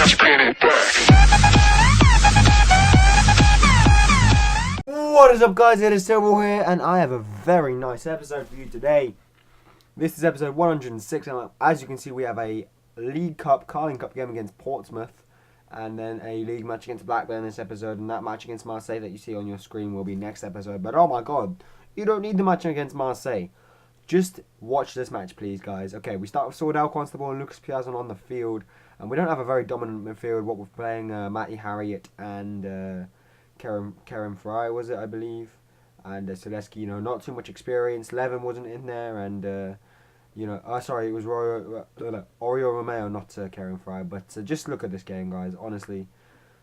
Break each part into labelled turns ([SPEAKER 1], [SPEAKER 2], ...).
[SPEAKER 1] What is up, guys? It is too-toguh here, and I have a very nice episode for you today. This is episode 106, and as you can see, we have a League Cup, Carling Cup game against Portsmouth, and then a league match against Blackburn in this episode, and that match against Marseille that you see on your screen will be next episode. But oh my god, you don't need the match against Marseille. Just watch this match, please, guys. Okay, we start with Sourdal, Constable, and Lucas Piazon on the field, and we don't have a very dominant midfield. What we're playing, Matty Harriott and Karen Fry, was it, I believe, and Selesky, you know, not too much experience. Levin wasn't in there, and you know, sorry, it was Oriol Romeo, not Karen Fry. But just look at this game, guys. Honestly,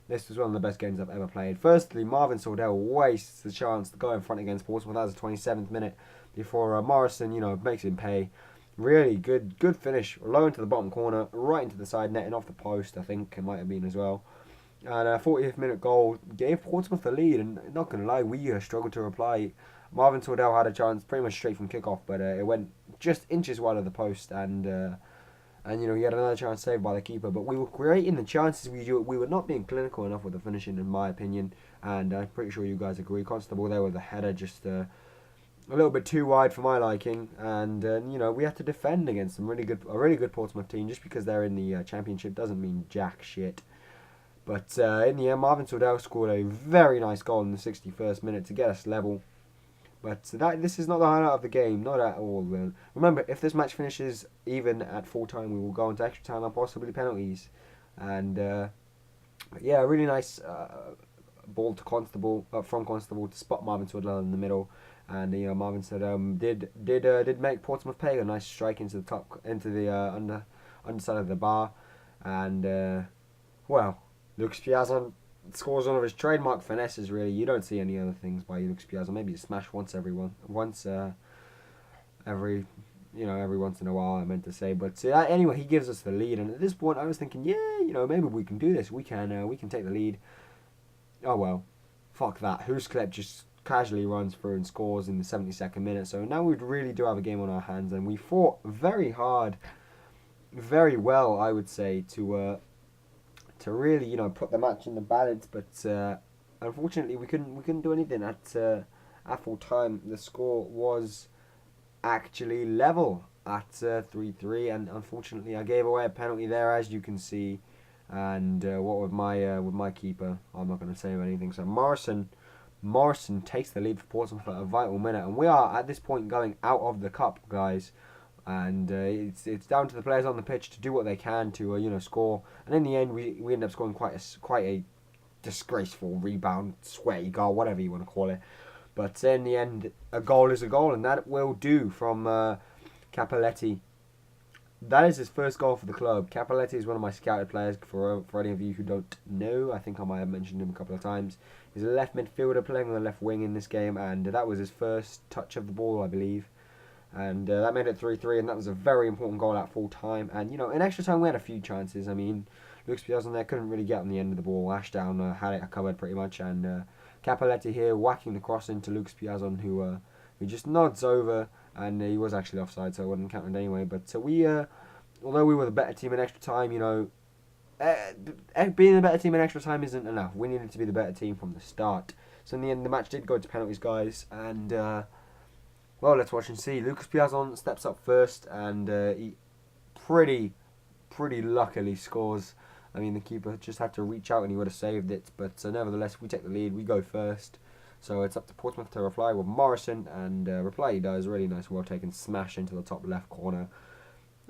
[SPEAKER 1] this was one of the best games I've ever played. Firstly, Marvin Sourdal wastes the chance to go in front against Portsmouth. That was the 27th minute before Morrison, you know, makes him pay. Really good finish, low into the bottom corner, right into the side netting off the post, I think it might have been as well. And a 40th minute goal gave Portsmouth the lead, and not going to lie, we struggled to reply. Marvin Sourdal had a chance pretty much straight from kickoff, but it went just inches wide of the post, and you know, he had another chance saved by the keeper. But we were creating the chances. We were not being clinical enough with the finishing, in my opinion, and I'm pretty sure you guys agree. Constable there with the header, just a little bit too wide for my liking, and you know, we had to defend against a really good Portsmouth team. Just because they're in the Championship doesn't mean jack shit. But in the end, Marvin Sourdal scored a very nice goal in the 61st minute to get us level. But this is not the highlight of the game, not at all. Remember, if this match finishes even at full time, we will go into extra time and possibly penalties. And yeah, a really nice ball to Constable, from Constable to spot Marvin Sourdal in the middle. And you know, Marvin Sourdal did make Portsmouth pay a nice strike into the underside of the bar. And well, Lucas Piazon scores one of his trademark finesses. Really, you don't see any other things by Lucas Piazon. Maybe a smash every once in a while, I meant to say. But anyway, he gives us the lead, and at this point, I was thinking, yeah, you know, maybe we can do this. We can take the lead. Oh well, fuck that. Husklepp just casually runs through and scores in the 72nd minute. So now we really do have a game on our hands, and we fought very hard, very well, I would say, to really, you know, put the match in the balance, but unfortunately we couldn't do anything at full time. The score was actually level at 3-3, and unfortunately I gave away a penalty there, as you can see. And what with my keeper, I'm not going to say anything. So Morrison takes the lead for Portsmouth at a vital minute, and we are at this point going out of the cup, guys. And it's down to the players on the pitch to do what they can to you know, score. And in the end, we end up scoring quite a disgraceful rebound, sweaty goal, whatever you want to call it. But in the end, a goal is a goal, and that will do from Capelletti. That is his first goal for the club. Capelletti is one of my scouted players. For any of you who don't know, I think I might have mentioned him a couple of times. He's a left midfielder playing on the left wing in this game, and that was his first touch of the ball, I believe. And that made it 3-3, and that was a very important goal at full time. And you know, in extra time we had a few chances. I mean, Lucas Piazon there couldn't really get on the end of the ball. Ashdown had it covered pretty much, and Capelletti here whacking the cross into Lucas Piazon, who just nods over, and he was actually offside, so it wasn't counted anyway. But although we were the better team in extra time, you know, being the better team in extra time isn't enough. We needed to be the better team from the start. So in the end, the match did go to penalties, guys, and well, let's watch and see. Lucas Piazon steps up first, and he pretty luckily scores. I mean, the keeper just had to reach out and he would have saved it. But nevertheless, we take the lead. We go first. So it's up to Portsmouth to reply with Morrison, and reply he does. Really nice, well-taken smash into the top left corner.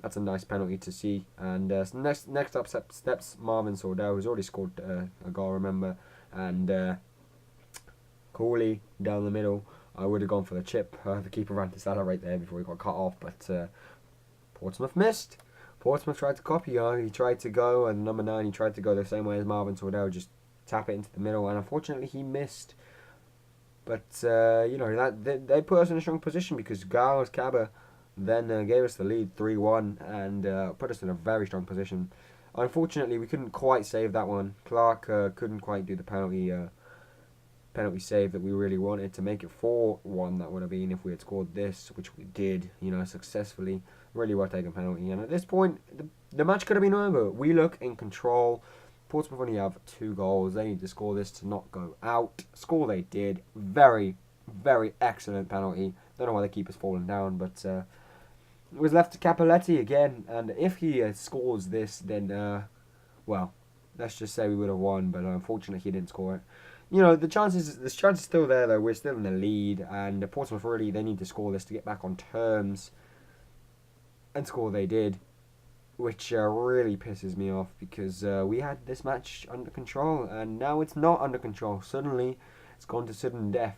[SPEAKER 1] That's a nice penalty to see. And next up steps Marvin Sourdal, who's already scored a goal, remember. And Cooley down the middle. I would have gone for the chip. The keeper ran to Salah right there before he got cut off, but Portsmouth missed. Portsmouth tried to copy. He tried to go, and number 9, he tried to go the same way as Marvin Sourdal, just tap it into the middle, and unfortunately he missed. But you know, they put us in a strong position, because Giles Cabba then gave us the lead 3-1 and put us in a very strong position. Unfortunately, we couldn't quite save that one. Clark couldn't quite do the penalty save that we really wanted to make it 4-1. That would have been if we had scored this, which we did, you know, successfully. Really well taken penalty, and at this point the match could have been over. We look in control. Portsmouth only have 2 goals. They need to score this to not go out. Score they did. Very, very excellent penalty. Don't know why the keeper's fallen down, but it was left to Cappelletti again. And if he scores this, then, well, let's just say we would have won. But unfortunately, he didn't score it. You know, the chances still there, though. We're still in the lead. And Portsmouth really, they need to score this to get back on terms. And score they did. Which really pisses me off because we had this match under control and now it's not under control. Suddenly, it's gone to sudden death.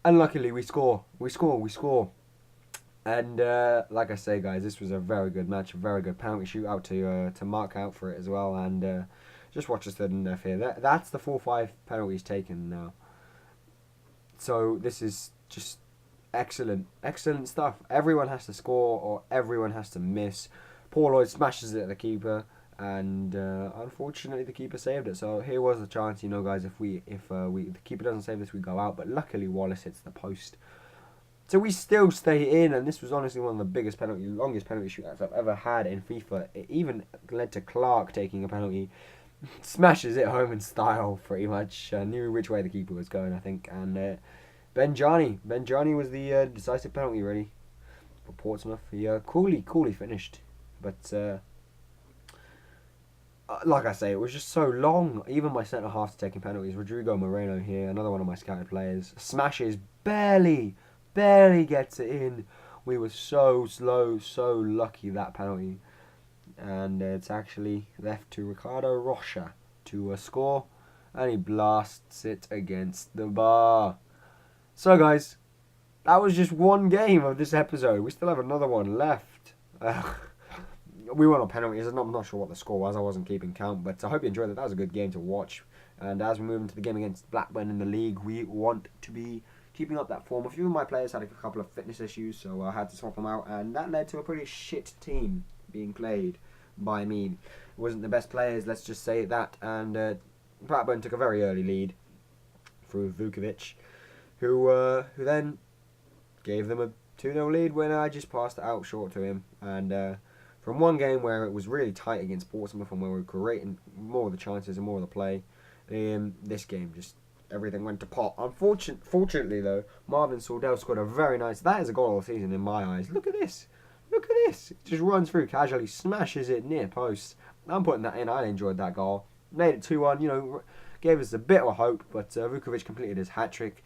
[SPEAKER 1] And luckily, we score. And like I say, guys, this was a very good match, a very good penalty shootout to mark out for it as well. And just watch the sudden death here. That's the 4-5 penalties taken now. So this is just excellent stuff. Everyone has to score or everyone has to miss. Paul Lloyd smashes it at the keeper, and unfortunately the keeper saved it. So here was the chance, you know, guys. If the keeper doesn't save this, we go out. But luckily Wallace hits the post, so we still stay in. And this was honestly one of the longest penalty shootouts I've ever had in FIFA. It even led to Clark taking a penalty, smashes it home in style, pretty much. Knew which way the keeper was going, I think. And Benjani was the decisive penalty, really, for Portsmouth. He coolly finished. But like I say, it was just so long. Even my centre half's taking penalties. Rodrigo Moreno here, another one of my scouted players, smashes, barely gets it in. We were so slow, so lucky that penalty, and it's actually left to Ricardo Rocha to score, and he blasts it against the bar. So guys, that was just one game of this episode. We still have another one left. We won on penalties. I'm not sure what the score was. I wasn't keeping count. But I hope you enjoyed it. That was a good game to watch. And as we move into the game against Blackburn in the league, we want to be keeping up that form. A few of my players had a couple of fitness issues, so I had to swap them out. And that led to a pretty shit team being played by me. It wasn't the best players, let's just say that. And Blackburn took a very early lead through Vukovic, who then gave them a 2-0 lead when I just passed it out short to him. And from one game where it was really tight against Portsmouth and where we were creating more of the chances and more of the play, this game just everything went to pot. Fortunately, though, Marvin Sordell scored a very nice. That is a goal of the season in my eyes. Look at this. It just runs through casually, smashes it near post. I'm putting that in. I enjoyed that goal. Made it 2-1. You know, gave us a bit of hope, but Vukovic completed his hat trick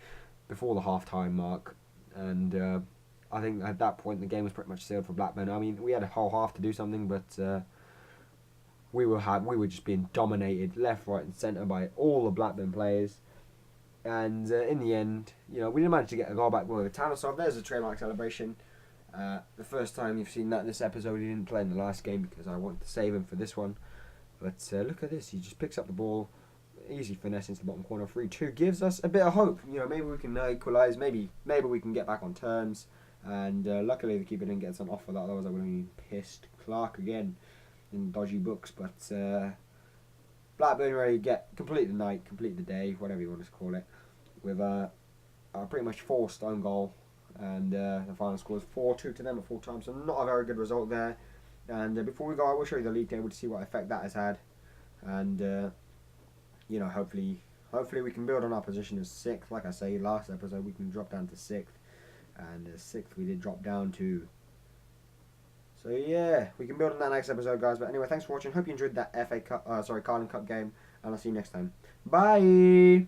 [SPEAKER 1] before the half-time mark, and I think at that point the game was pretty much sealed for Blackburn. I mean, we had a whole half to do something, but we were just being dominated left, right, and centre by all the Blackburn players. And in the end, you know, we didn't manage to get a goal back with Tanasov. There's a trademark celebration. The first time you've seen that in this episode, he didn't play in the last game because I wanted to save him for this one. But look at this. He just picks up the ball. Easy finesse into the bottom corner. 3-2 gives us a bit of hope. You know, maybe we can equalise. Maybe we can get back on terms. And luckily the keeper didn't get some off for that. Otherwise I would have been pissed. Clark again in dodgy books. But Blackburn ready to complete the night, complete the day, whatever you want to call it, with a pretty much forced own goal. And the final score is 4-2 to them at full time. So not a very good result there. And before we go, I will show you the league table to see what effect that has had. And you know, hopefully we can build on our position as 6th. Like I say, last episode we can drop down to 6th. And 6th we did drop down to. So yeah, we can build on that next episode, guys. But anyway, thanks for watching. Hope you enjoyed that Carling Cup game, and I'll see you next time. Bye.